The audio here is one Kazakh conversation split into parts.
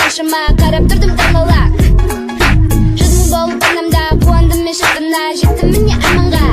Karşıma karab durdum damlala Жадың болып анамда қуандым мен шаттана Жеттім міне аманға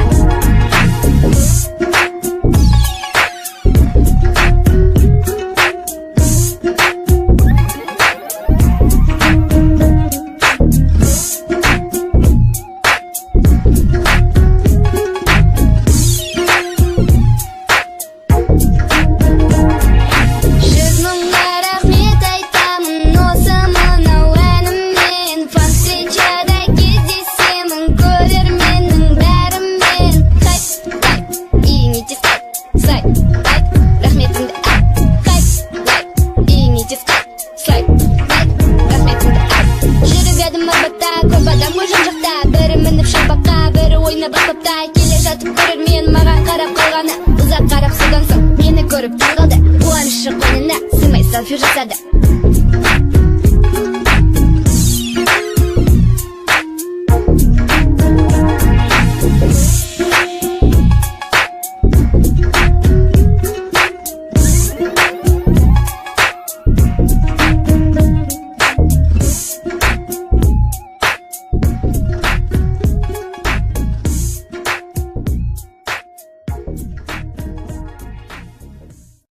Келе жатып көрермен маған қарап қалғаны Ұзақ қарап содан соң мені көріп таңғалды Қуанышы қойнына сыймай селфи жасады